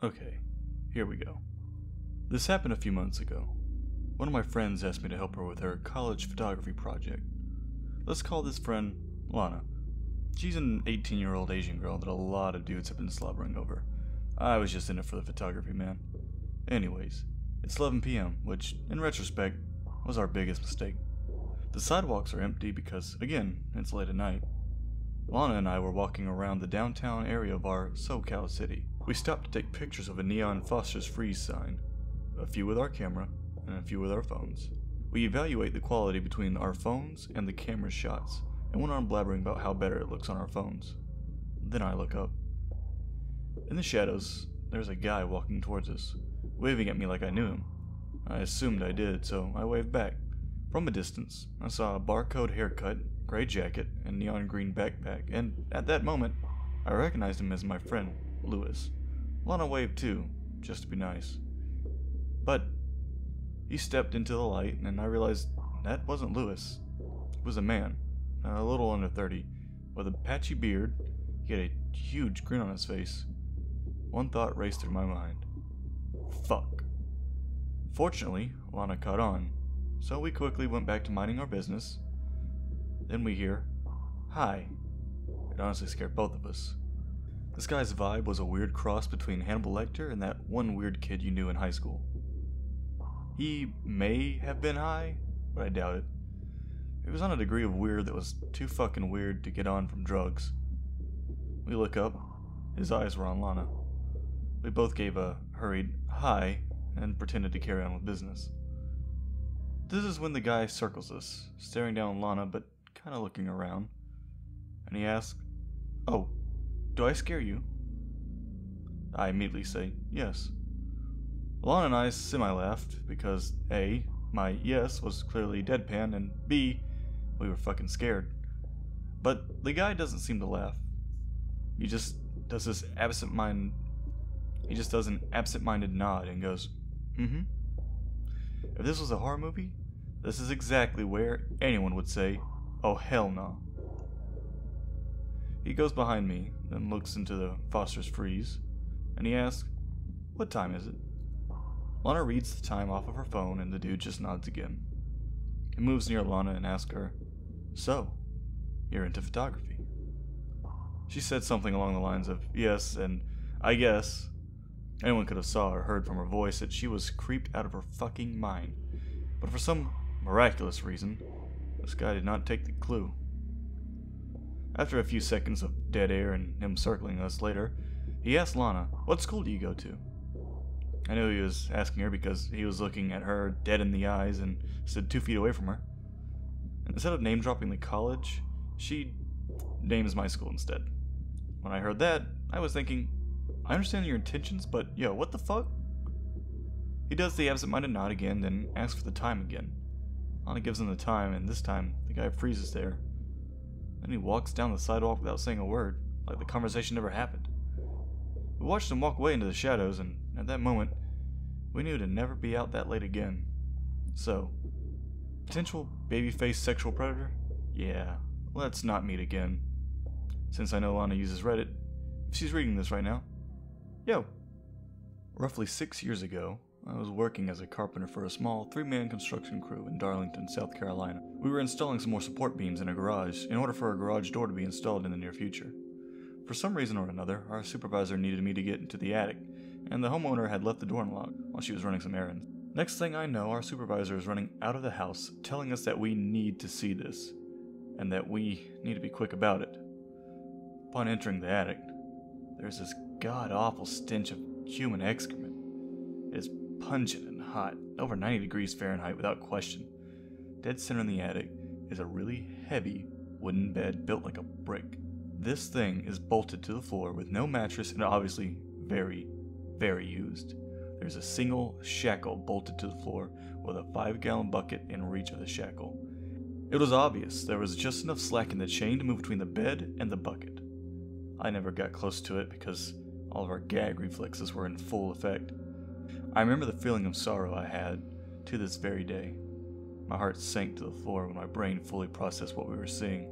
Okay, here we go. This happened a few months ago. One of my friends asked me to help her with her college photography project. Let's call this friend Lana. She's an 18-year-old Asian girl that a lot of dudes have been slobbering over. I was just in it for the photography, man. Anyways, it's 11 p.m., which, in retrospect, was our biggest mistake. The sidewalks are empty because, again, it's late at night. Lana and I were walking around the downtown area of our SoCal city. We stopped to take pictures of a neon Foster's Freeze sign, a few with our camera, and a few with our phones. We evaluate the quality between our phones and the camera's shots, and went on blabbering about how better it looks on our phones. Then I look up. In the shadows, there's a guy walking towards us, waving at me like I knew him. I assumed I did, so I waved back. From a distance, I saw a barcode haircut, gray jacket, and neon green backpack, and at that moment, I recognized him as my friend, Lewis. Lana waved too, just to be nice. But he stepped into the light, and I realized that wasn't Lewis. It was a man, a little under 30, with a patchy beard. He had a huge grin on his face. One thought raced through my mind. Fuck. Fortunately, Lana caught on, so we quickly went back to minding our business. Then we hear, "Hi." It honestly scared both of us. This guy's vibe was a weird cross between Hannibal Lecter and that one weird kid you knew in high school. He may have been high, but I doubt it. It was on a degree of weird that was too fucking weird to get on from drugs. We look up. His eyes were on Lana. We both gave a hurried hi and pretended to carry on with business. This is when the guy circles us, staring down Lana but kind of looking around. And he asks, "Oh, do I scare you?" I immediately say, "Yes." Lana and I semi-laughed because A, my yes was clearly deadpan, and B, we were fucking scared. But the guy doesn't seem to laugh. He just does an absent-minded nod and goes, "Mm-hmm." If this was a horror movie, this is exactly where anyone would say, "Oh hell no." He goes behind me, then looks into the Foster's Freeze, and he asks, "What time is it?" Lana reads the time off of her phone, and the dude just nods again. He moves near Lana and asks her, "So, you're into photography?" She said something along the lines of yes, and I guess. Anyone could have saw or heard from her voice that she was creeped out of her fucking mind. But for some miraculous reason, this guy did not take the clue. After a few seconds of dead air and him circling us later, he asked Lana, "What school do you go to?" I knew he was asking her because he was looking at her dead in the eyes and stood 2 feet away from her. And instead of name-dropping the college, she names my school instead. When I heard that, I was thinking, I understand your intentions, but yo, what the fuck? He does the absent-minded nod again, then asks for the time again. Lana gives him the time, and this time, the guy freezes there. Then he walks down the sidewalk without saying a word, like the conversation never happened. We watched him walk away into the shadows, and at that moment, we knew to never be out that late again. So, potential babyface sexual predator? Yeah, let's not meet again. Since I know Lana uses Reddit, if she's reading this right now, yo! Roughly 6 years ago, I was working as a carpenter for a small 3-man construction crew in Darlington, South Carolina. We were installing some more support beams in a garage in order for a garage door to be installed in the near future. For some reason or another, our supervisor needed me to get into the attic, and the homeowner had left the door unlocked while she was running some errands. Next thing I know, our supervisor is running out of the house, telling us that we need to see this, and that we need to be quick about it. Upon entering the attic, there's this god-awful stench of human excrement. It is pungent and hot, over 90 degrees Fahrenheit without question. Dead center in the attic is a really heavy wooden bed built like a brick. This thing is bolted to the floor with no mattress and obviously very, very used. There's a single shackle bolted to the floor with a 5-gallon bucket in reach of the shackle. It was obvious there was just enough slack in the chain to move between the bed and the bucket. I never got close to it because all of our gag reflexes were in full effect. I remember the feeling of sorrow I had to this very day. My heart sank to the floor when my brain fully processed what we were seeing.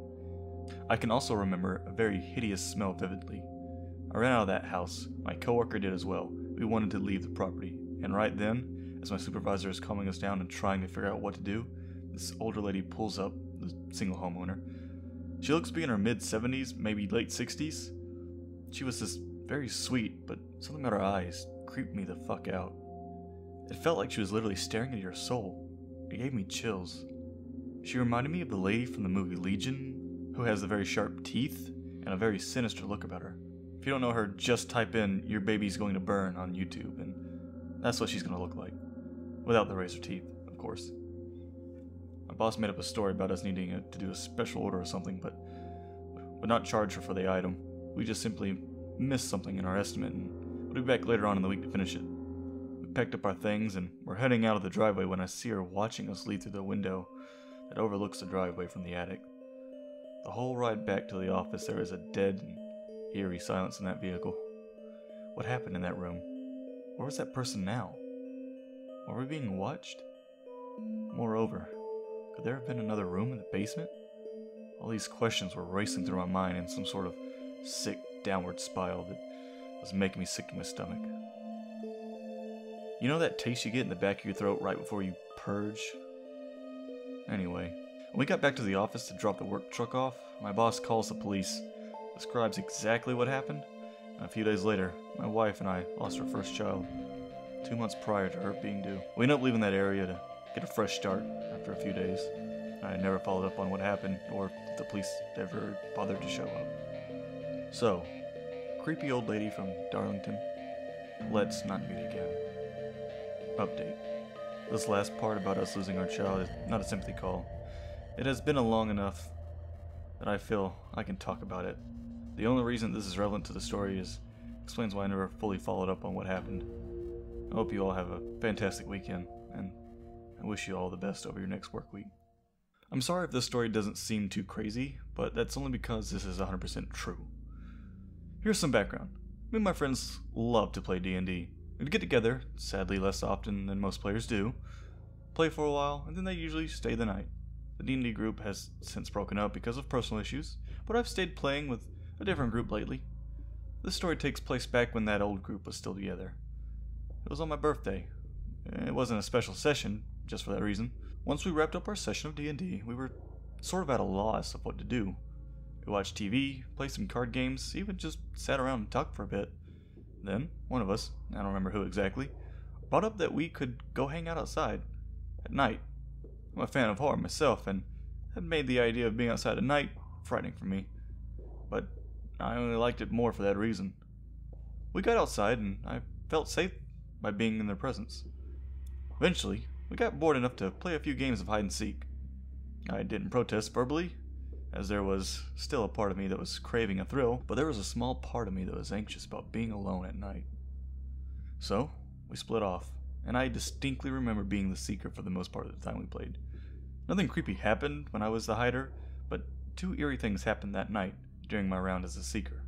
I can also remember a very hideous smell vividly. I ran out of that house. My coworker did as well. we wanted to leave the property, and right then, as my supervisor is calming us down and trying to figure out what to do, this older lady pulls up, the single homeowner. She looks to be in her mid-70s, maybe late 60s. She was just very sweet, but something about her eyes creeped me the fuck out. It felt like she was literally staring at your soul. It gave me chills. She reminded me of the lady from the movie Legion, who has the very sharp teeth and a very sinister look about her. If you don't know her, just type in "your baby's going to burn" on YouTube, and that's what she's going to look like. Without the razor teeth, of course. My boss made up a story about us needing to do a special order or something, but would not charge her for the item. We just simply missed something in our estimate, and would be back later on in the week to finish it. We packed up our things, and were heading out of the driveway when I see her watching us leave through the window that overlooks the driveway from the attic. The whole ride back to the office, there is a dead and eerie silence in that vehicle. What happened in that room? Where was that person now? Were we being watched? Moreover, could there have been another room in the basement? All these questions were racing through my mind in some sort of sick downward spiral that was making me sick to my stomach. You know that taste you get in the back of your throat right before you purge? Anyway, when we got back to the office to drop the work truck off, my boss calls the police, describes exactly what happened, and a few days later, my wife and I lost our first child, 2 months prior to her being due. We ended up leaving that area to get a fresh start after a few days. I never followed up on what happened, or if the police ever bothered to show up. So, creepy old lady from Darlington, let's not meet again. Update. This last part about us losing our child is not a sympathy call. It has been long enough that I feel I can talk about it. The only reason this is relevant to the story explains why I never fully followed up on what happened. I hope you all have a fantastic weekend, and I wish you all the best over your next work week. I'm sorry if this story doesn't seem too crazy, but that's only because this is 100% true. Here's some background. Me and my friends love to play D&D. We'd get together, sadly less often than most players do, play for a while, and then they usually stay the night. The D&D group has since broken up because of personal issues, but I've stayed playing with a different group lately. This story takes place back when that old group was still together. It was on my birthday. It wasn't a special session, just for that reason. Once we wrapped up our session of D&D, we were sort of at a loss of what to do. We watched TV, played some card games, even just sat around and talked for a bit. Then, one of us, I don't remember who exactly, brought up that we could go hang out outside at night. I'm a fan of horror myself, and that made the idea of being outside at night frightening for me. But I only liked it more for that reason. We got outside, and I felt safe by being in their presence. Eventually, we got bored enough to play a few games of hide and seek. I didn't protest verbally, as there was still a part of me that was craving a thrill, but there was a small part of me that was anxious about being alone at night. So, we split off, and I distinctly remember being the seeker for the most part of the time we played. Nothing creepy happened when I was the hider, but 2 eerie things happened that night during my round as a seeker.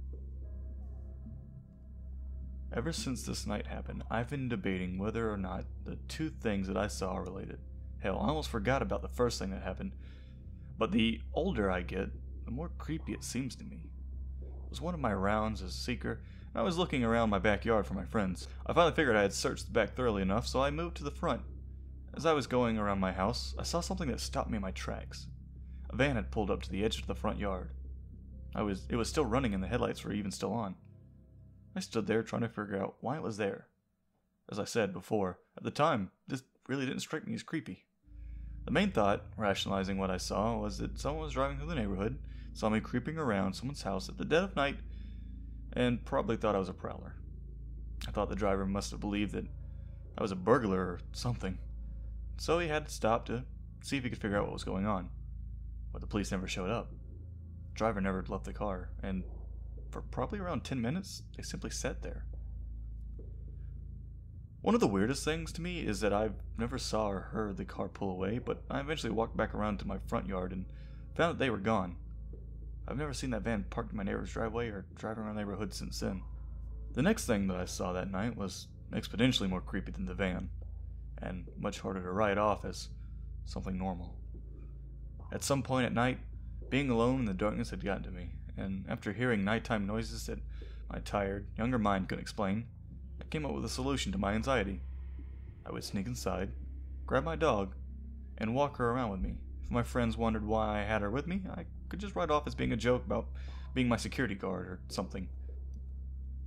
Ever since this night happened, I've been debating whether or not the 2 things that I saw are related. Hell, I almost forgot about the first thing that happened. But the older I get, the more creepy it seems to me. It was one of my rounds as a seeker, and I was looking around my backyard for my friends. I finally figured I had searched the back thoroughly enough, so I moved to the front. As I was going around my house, I saw something that stopped me in my tracks. A van had pulled up to the edge of the front yard. It was still running and the headlights were even still on. I stood there trying to figure out why it was there. As I said before, at the time, this really didn't strike me as creepy. The main thought, rationalizing what I saw, was that someone was driving through the neighborhood, saw me creeping around someone's house at the dead of night, and probably thought I was a prowler. I thought the driver must have believed that I was a burglar or something, so he had to stop to see if he could figure out what was going on. But the police never showed up. The driver never left the car, and for probably around 10 minutes, they simply sat there. One of the weirdest things to me is that I've never saw or heard the car pull away, but I eventually walked back around to my front yard and found that they were gone. I've never seen that van parked in my neighbor's driveway or driving around the neighborhood since then. The next thing that I saw that night was exponentially more creepy than the van, and much harder to write off as something normal. At some point at night, being alone in the darkness had gotten to me, and after hearing nighttime noises that my tired, younger mind couldn't explain, I came up with a solution to my anxiety. I would sneak inside, grab my dog, and walk her around with me. If my friends wondered why I had her with me, I could just write off as being a joke about being my security guard or something.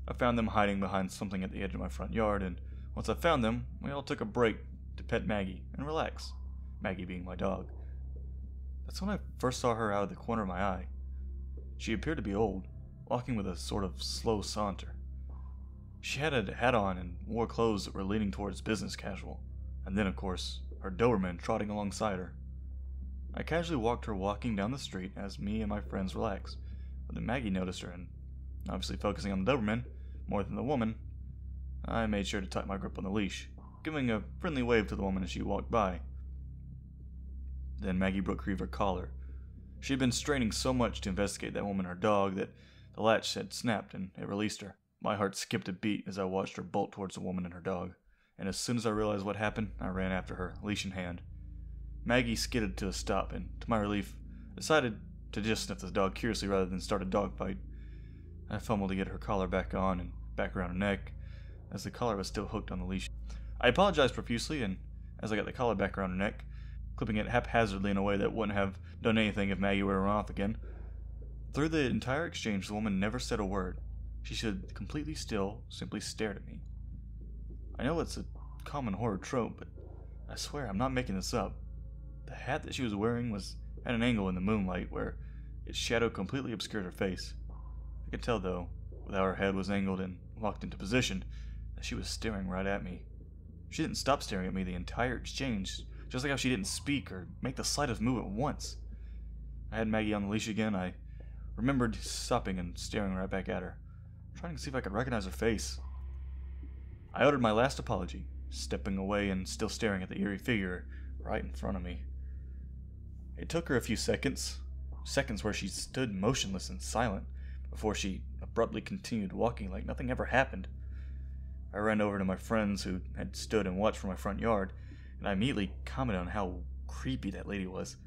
I found them hiding behind something at the edge of my front yard, and once I found them, we all took a break to pet Maggie and relax, Maggie being my dog. That's when I first saw her out of the corner of my eye. She appeared to be old, walking with a sort of slow saunter. She had a hat on and wore clothes that were leaning towards business casual, and then, of course, her Doberman trotting alongside her. I casually walked her walking down the street as me and my friends relaxed, but then Maggie noticed her, and obviously focusing on the Doberman more than the woman, I made sure to tighten my grip on the leash, giving a friendly wave to the woman as she walked by. Then Maggie broke her collar. She had been straining so much to investigate that woman and her dog that the latch had snapped and it released her. My heart skipped a beat as I watched her bolt towards the woman and her dog, and as soon as I realized what happened, I ran after her, leash in hand. Maggie skidded to a stop and, to my relief, decided to just sniff the dog curiously rather than start a dog fight. I fumbled to get her collar back on and back around her neck, as the collar was still hooked on the leash. I apologized profusely, and as I got the collar back around her neck, clipping it haphazardly in a way that wouldn't have done anything if Maggie were to run off again. Through the entire exchange, the woman never said a word. She stood completely still, simply stared at me. I know it's a common horror trope, but I swear I'm not making this up. The hat that she was wearing was at an angle in the moonlight where its shadow completely obscured her face. I could tell, though, with how her head was angled and locked into position, that she was staring right at me. She didn't stop staring at me the entire exchange, just like how she didn't speak or make the slightest movement once. I had Maggie on the leash again. I remembered stopping and staring right back at her, trying to see if I could recognize her face. I uttered my last apology, stepping away and still staring at the eerie figure right in front of me. It took her a few seconds where she stood motionless and silent, before she abruptly continued walking like nothing ever happened. I ran over to my friends who had stood and watched from my front yard, and I immediately commented on how creepy that lady was.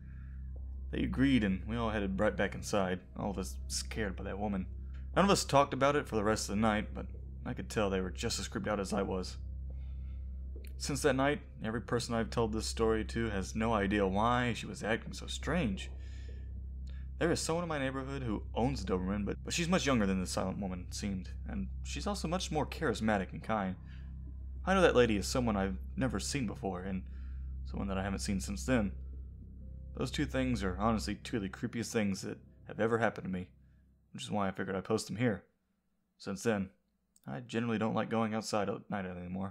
They agreed, and we all headed right back inside, all of us scared by that woman. None of us talked about it for the rest of the night, but I could tell they were just as creeped out as I was. Since that night, every person I've told this story to has no idea why she was acting so strange. There is someone in my neighborhood who owns a Doberman, but she's much younger than the silent woman seemed, and she's also much more charismatic and kind. I know that lady is someone I've never seen before, and someone that I haven't seen since then. Those two things are honestly two of the creepiest things that have ever happened to me, which is why I figured I'd post them here. Since then, I generally don't like going outside at night anymore.